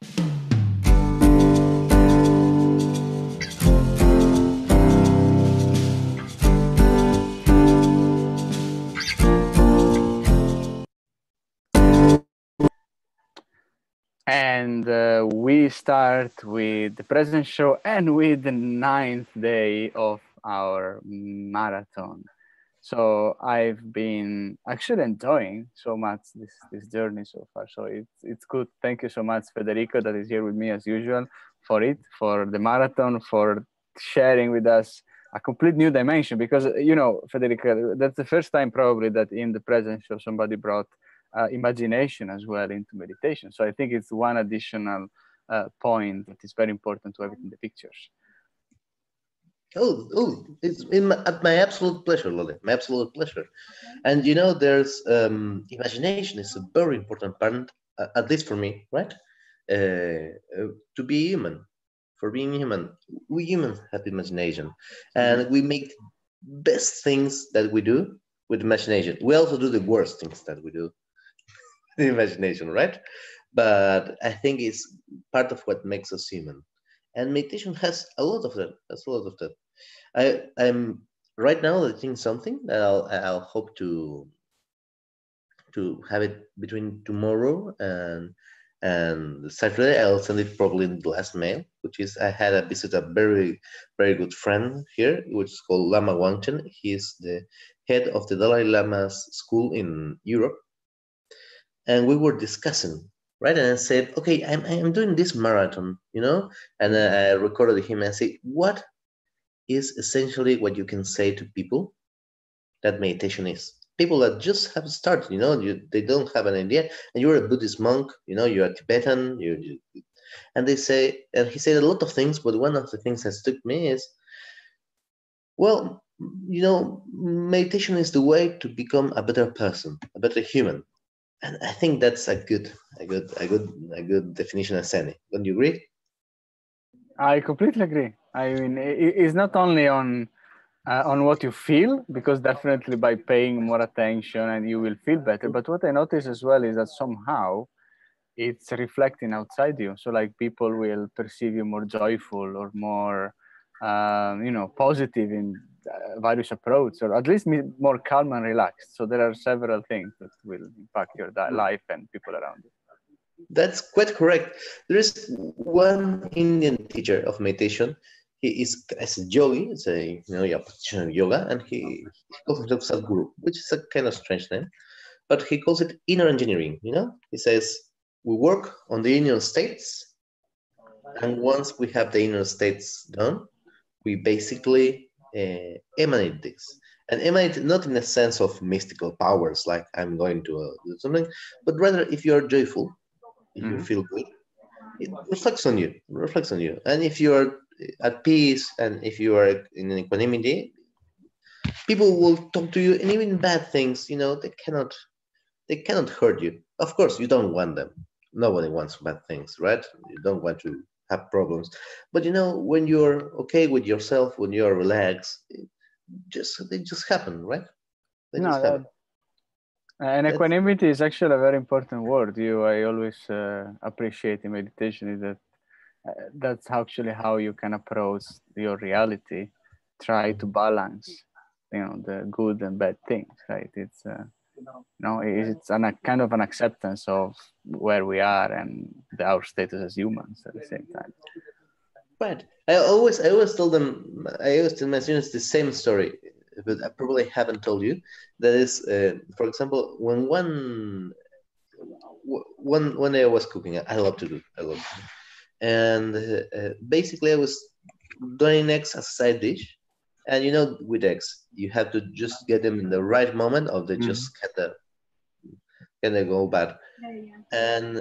And we start with the present show and with the 9th day of our marathon. So I've been actually enjoying so much this journey so far. So it's good. Thank you so much, Federico, that is here with me as usual, for the marathon, for sharing with us a complete new dimension. Because Federico, that's the first time probably that in the present show somebody brought imagination as well into meditation. So I think it's one additional point that is very important to have it in the pictures. It's my absolute pleasure, Lele. My absolute pleasure. And there's imagination is a very important part, at least for me, right? To be human, for being human, we humans have imagination, and we make best things that we do with imagination. We also do the worst things that we do with imagination, right? But I think it's part of what makes us human. And meditation has a lot of that. Has a lot of that. I'm right now editing something that I'll hope to have it between tomorrow and Saturday. I'll send it probably in the last mail, which is I had a visit a very, very good friend here, which is called Lama Wangchen. He's the head of the Dalai Lama's school in Europe. And we were discussing, right? And I said, okay, I'm doing this marathon, and I recorded him and I said, what is essentially what you can say to people that meditation is? People that just have started, they don't have an idea, and you're a Buddhist monk, you're a Tibetan, and they say, and he said a lot of things, but one of the things that struck me is, well, meditation is the way to become a better person, a better human. And I think that's a good definition as any. Don't you agree? I completely agree. I mean, it's not only on what you feel, because definitely by paying more attention and you will feel better. But what I notice as well is that somehow it's reflecting outside you. So like people will perceive you more joyful or more, positive in various approaches, or at least more calm and relaxed. So there are several things that will impact your life and people around you. That's quite correct. There is one Indian teacher of meditation. He is as a yogi, it's a practitioner of yoga, and he calls himself Sadhguru, which is a kind of strange name, but he calls it inner engineering. He says we work on the inner states, and once we have the inner states done, we basically emanate this. And emanate not in a sense of mystical powers, like I'm going to do something, but rather if you're joyful, if you feel good, it reflects on you. And if you are at peace and if you are in equanimity, people will talk to you, and even bad things, they cannot hurt you. Of course, you don't want them. Nobody wants bad things, right? You don't want to have problems. But when you're okay with yourself, when you're relaxed, they just happen, right? They just happen. And equanimity is actually a very important word. I always appreciate in meditation is that that's actually how you can approach your reality. Try to balance, the good and bad things, right? It's it's a kind of an acceptance of where we are and our status as humans at the same time. Right. I always tell them. I always tell my students the same story, but I probably haven't told you. That is, for example, when one day I was cooking. I love to do. And basically I was doing eggs as a side dish. And with eggs, you have to just get them in the right moment, or they just kind of go bad. And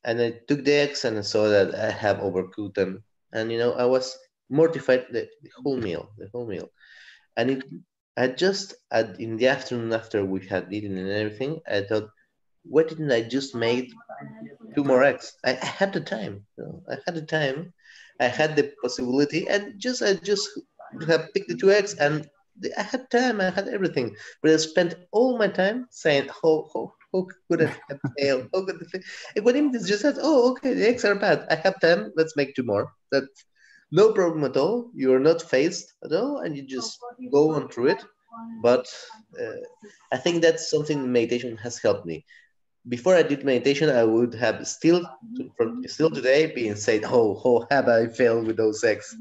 I took the eggs and I saw that I have overcooked them. And I was mortified the whole meal. And in the afternoon after we had eaten and everything, I thought, why didn't I just make 2 more eggs? I had the time. I had the possibility, and I just have picked the 2 eggs, and I had time. I had everything, but I spent all my time saying, "Oh, How could it have failed? How could it fail? Equanimity just says, oh, okay, the eggs are bad. I have 10, let's make 2 more. That's no problem at all. You're not phased at all, and you just go on through it. But I think that's something meditation has helped me. Before I did meditation, I would have still today being said, "Oh, how have I failed with those eggs?"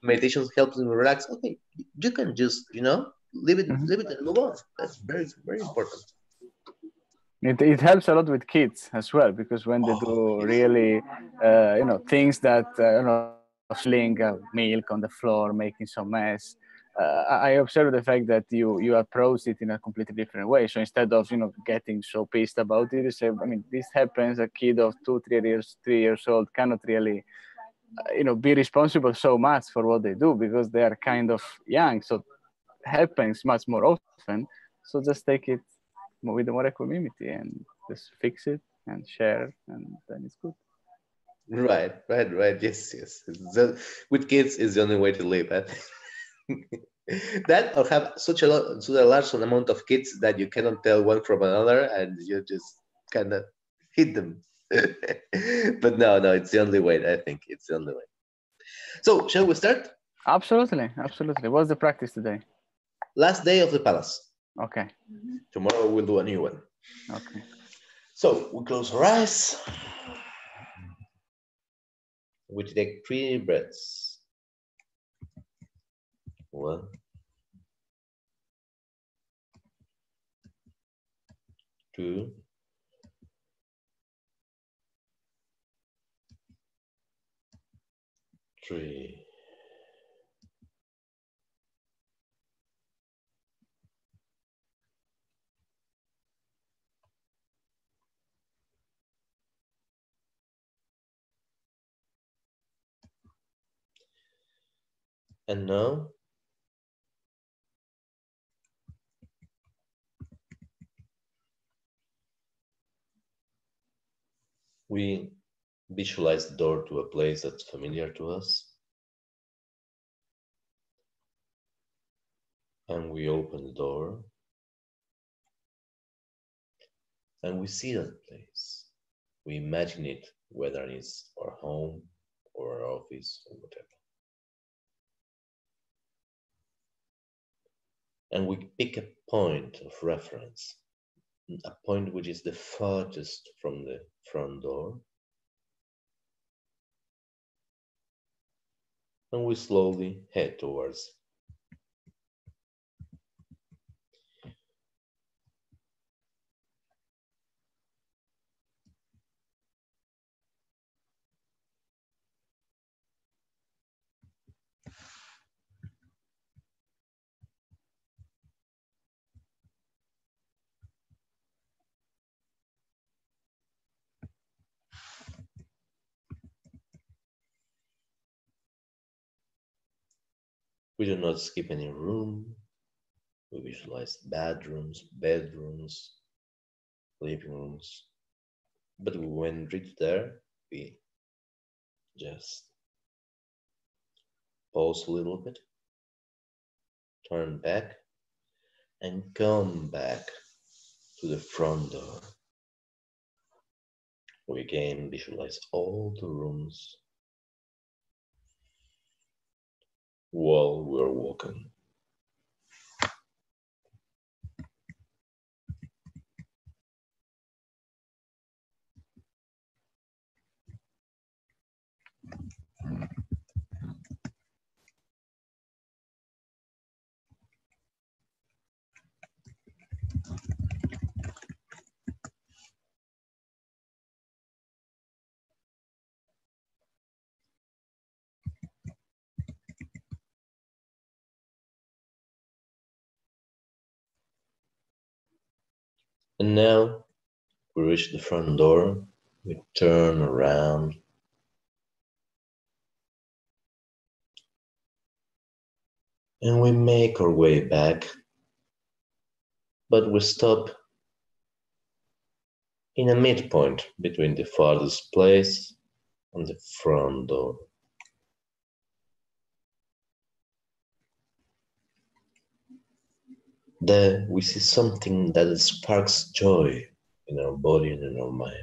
Meditation helps me relax. Okay, you can just leave it and move on. That's very very important. It helps a lot with kids as well, because when they do Yes. really things that spilling milk on the floor, making some mess. I observe the fact that you approach it in a completely different way. So instead of getting so pissed about it, you say, I mean, this happens. A kid of 3 years old cannot really be responsible so much for what they do, because they are kind of young. So happens much more often. So just take it with more equanimity and just fix it and share, and then it's good. Right. Yes. With kids is the only way to live. That or have such a large amount of kids that you cannot tell one from another, and you just kind of hit them. But no, it's the only way. I think it's the only way. So, shall we start? Absolutely. What's the practice today? Last day of the palace. Okay. Tomorrow we'll do a new one. Okay. So we close our eyes. We take 3 breaths. 1, 2, 3. And now we visualize the door to a place that's familiar to us. And we open the door. And we see that place. We imagine it, whether it's our home or our office or whatever. And we pick a point of reference, a point which is the farthest from the front door. And we slowly head towards. We do not skip any room. We visualize bedrooms, living rooms. But when we reach there, we just pause a little bit, turn back, and come back to the front door. We again visualize all the rooms while we're walking. And now we reach the front door, we turn around, and we make our way back, but we stop in a midpoint between the farthest place and the front door. There we see something that sparks joy in our body and in our mind.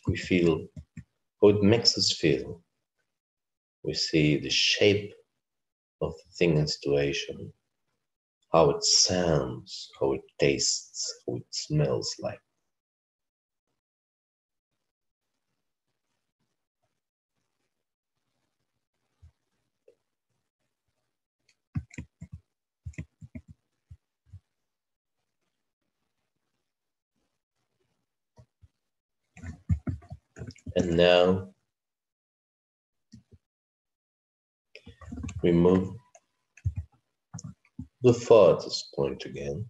We feel how it makes us feel. We see the shape of the thing and situation, how it sounds, how it tastes, how it smells like. And now we move the farthest point again.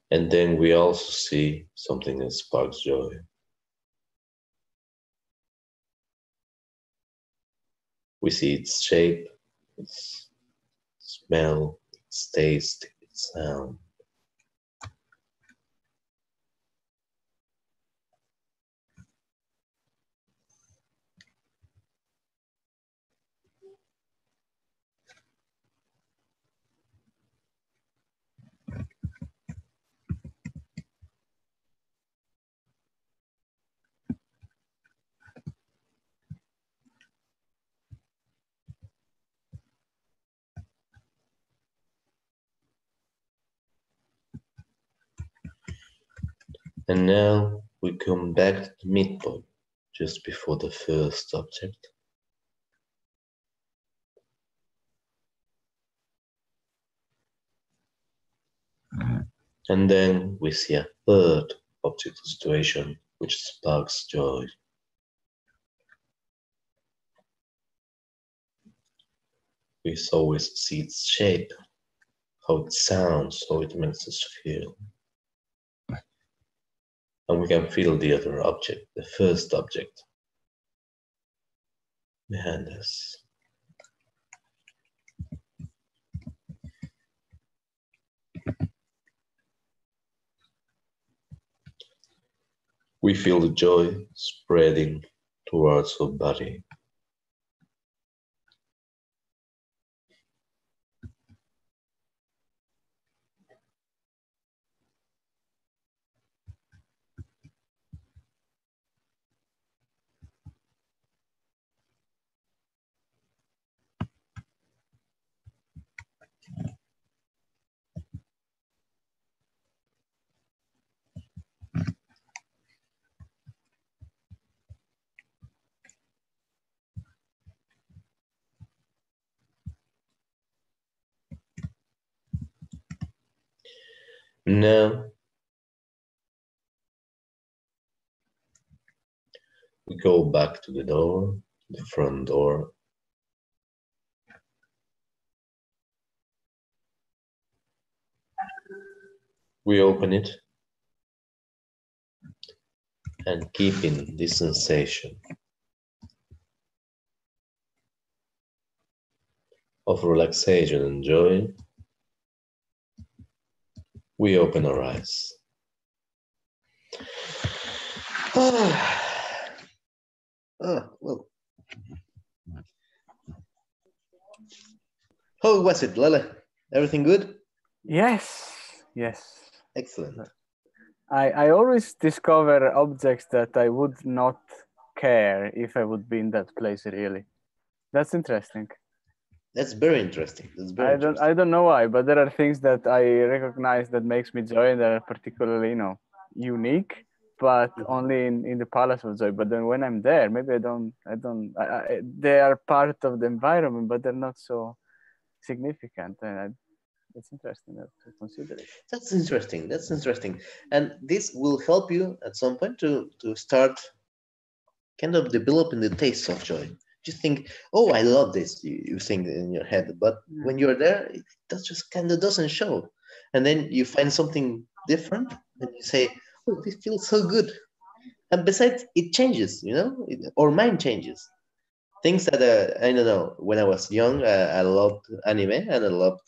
And then we also see something that sparks joy. We see its shape, its smell, its taste, its sound. And now we come back to the midpoint, just before the first object. And then we see a third object or situation which sparks joy. We always see its shape, how it sounds, how it makes us feel. And we can feel the other object, the first object, behind us. We feel the joy spreading towards our body. Now we go back to the door, the front door. We open it and keeping this sensation of relaxation and joy, we open our eyes. Well. How was it, Lele? Everything good? Yes, yes. Excellent. I always discover objects that I would not care if I would be in that place really. That's interesting. That's very interesting. That's very interesting. I don't know why, but there are things that I recognize that makes me joy and that are particularly, unique, but only in the Palace of Joy. But then when I'm there, maybe they are part of the environment, but they're not so significant. And it's interesting to consider it. That's interesting. That's interesting. And this will help you at some point to start kind of developing the taste of joy. just think, oh, I love this. You think in your head, but when you're there, it just kind of doesn't show. And then you find something different, and you say, oh, this feels so good. And besides, it changes, our mind changes. Things that I don't know. When I was young, I loved anime and I loved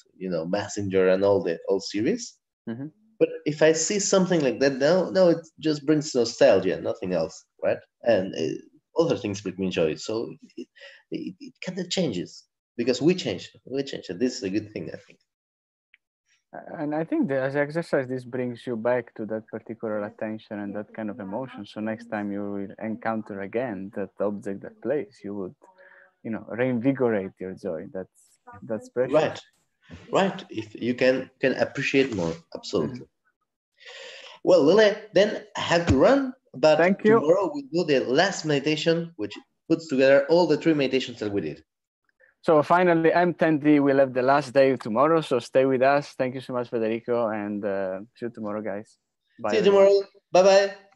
Messenger and all the old series. Mm-hmm. But if I see something like that now, no, it just brings nostalgia, nothing else, right? And other things bring me joy. So it kind of changes because we change. We change, and this is a good thing, I think. And I think that as exercise, this brings you back to that particular attention and that kind of emotion. So next time you will encounter again that object, that place, you would, reinvigorate your joy. That's precious. Right, right. If you can appreciate more, absolutely. Well, Lele, then I have to run, but Thank you. tomorrow we'll do the last meditation, which puts together all the 3 meditations that we did. So finally, M10D will have the last day tomorrow. So stay with us. Thank you so much, Federico, and see you tomorrow, guys. Bye. See you tomorrow. Bye-bye.